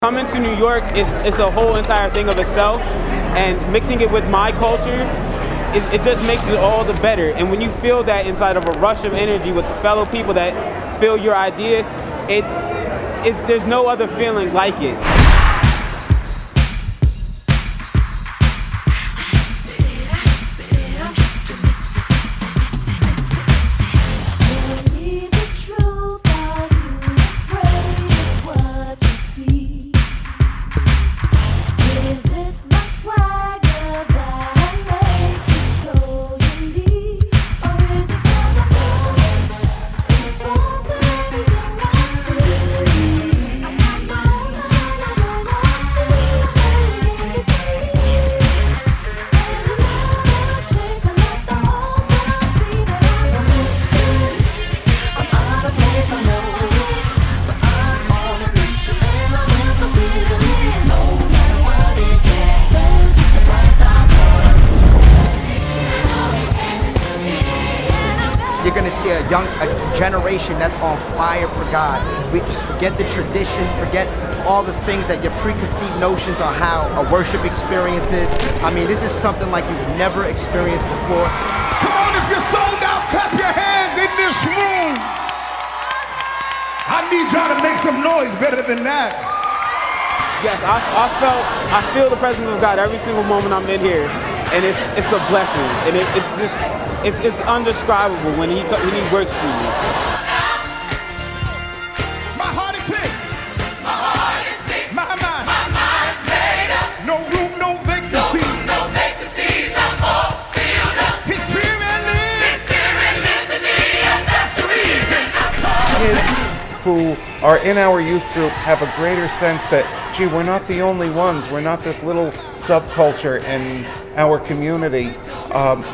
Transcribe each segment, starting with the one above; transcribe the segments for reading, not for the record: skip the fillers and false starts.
Coming to New York is a whole entire thing of itself, and mixing it with my culture, it just makes it all the better. And when you feel that inside of a rush of energy with the fellow people that feel your ideas, there's no other feeling like it. You're going to see a generation that's on fire for God. We just forget the tradition, forget all the things that your preconceived notions on how a worship experience is. I mean, this is something like you've never experienced before. Come on, if you're sold out, clap your hands in this room. I need y'all to make some noise better than that. Yes, I feel the presence of God every single moment I'm in here, and it's a blessing, and it's undescribable when he works through you. My heart is fixed. My heart is fixed. My mind. My mind's made up. No room, no vacancy. No vacancies. I'm all filled up. His spirit lives. His spirit lives in me, and that's the reason I'm so. Kids who are in our youth group have a greater sense that, gee, we're not the only ones. We're not this little subculture in our community.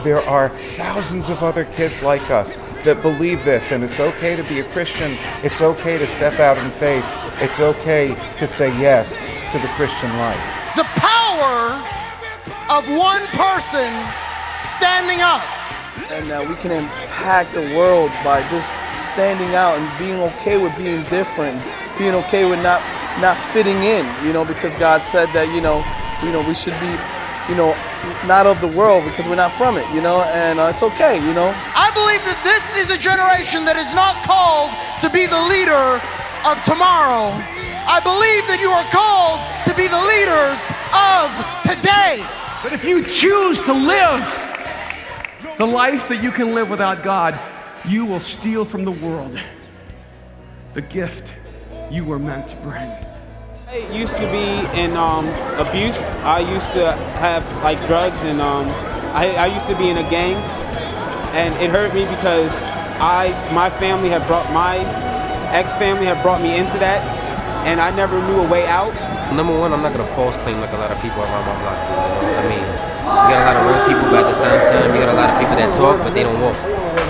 There are thousands of other kids like us that believe this, and it's okay to be a Christian. It's okay to step out in faith. It's okay to say yes to the Christian life. The power of one person standing up. And we can impact the world by just standing out and being okay with being different, being okay with not fitting in, because God said that, we should be, not of the world because we're not from it, and it's okay, I believe that this is a generation that is not called to be the leader of tomorrow. I believe that you are called to be the leaders of today. But if you choose to live the life that you can live without God, you will steal from the world the gift you were meant to bring. I used to be in abuse. I used to have like drugs, and I used to be in a gang, and it hurt me because my ex-family had brought me into that, and I never knew a way out. Number one, I'm not gonna false claim like a lot of people around my block do. I mean, you got a lot of real people, but at the same time, you got a lot of people that talk, but they don't walk.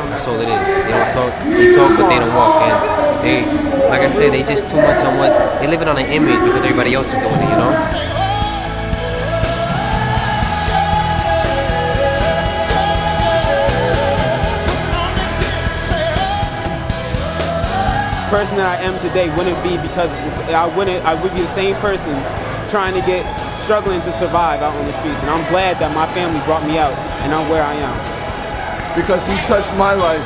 That's all it is. They don't talk, they talk, but they don't walk. And they, like I said, they just too much on what, they living on an image because everybody else is doing it, The person that I am today wouldn't be because I would be the same person struggling to survive out on the streets. And I'm glad that my family brought me out and I'm where I am. because he touched my life,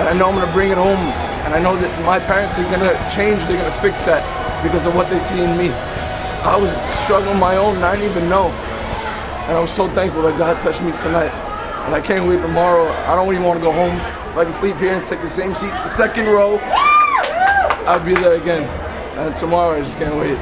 and I know I'm gonna bring it home, and I know that my parents are gonna change, they're gonna fix that because of what they see in me. I was struggling my own and I didn't even know, and I was so thankful that God touched me tonight, and I can't wait tomorrow. I don't even want to go home. If I can sleep here and take the same seats, the second row, I'll be there again, and tomorrow I just can't wait.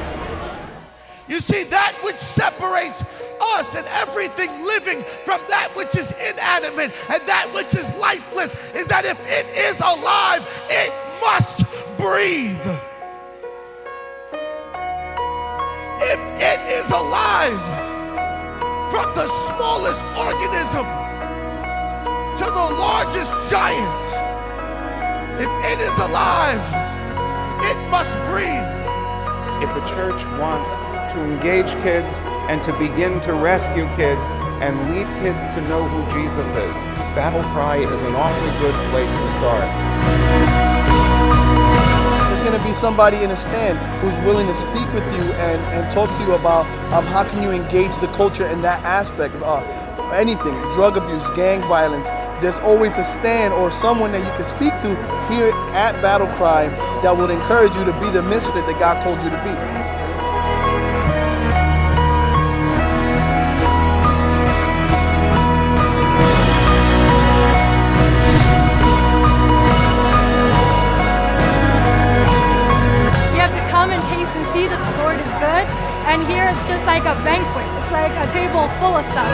You see, that which separates us and everything living from that which is inanimate and that which is lifeless is that if it is alive, it must breathe. If it is alive, from the smallest organism to the largest giant, if it is alive, it must breathe. If a church wants to engage kids and to begin to rescue kids and lead kids to know who Jesus is, BattleCry is an awfully good place to start. There's going to be somebody in a stand who's willing to speak with you and talk to you about how can you engage the culture in that aspect of anything, drug abuse, gang violence. There's always a stand or someone that you can speak to here at BattleCry that will encourage you to be the misfit that God called you to be. And here it's just like a banquet. It's like a table full of stuff.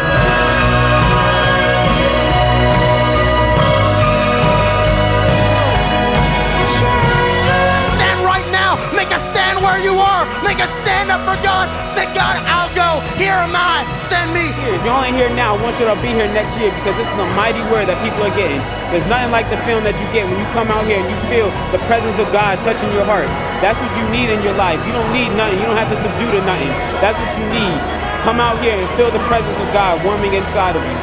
Stand right now. Make a stand where you are. Make a stand up for God. Say, God, I'll go. Here am I. Send me. If you're only here now, I want you to be here next year because this is a mighty word that people are getting. There's nothing like the feeling that you get when you come out here and you feel the presence of God touching your heart. That's what you need in your life. You don't need nothing. You don't have to subdue to nothing. That's what you need. Come out here and feel the presence of God warming inside of you.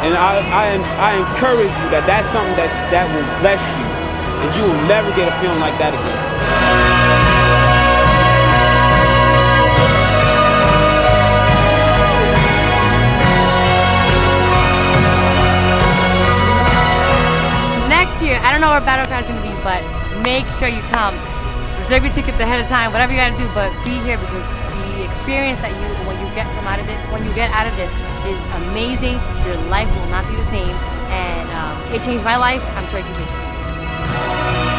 And I encourage you that that's something that will bless you. And you will never get a feeling like that again. I don't know where BattleCry is going to be, but make sure you come. Reserve your tickets ahead of time, whatever you got to do, but be here because the experience that when you get out of this is amazing. Your life will not be the same, and it changed my life. I'm sure it can change yours.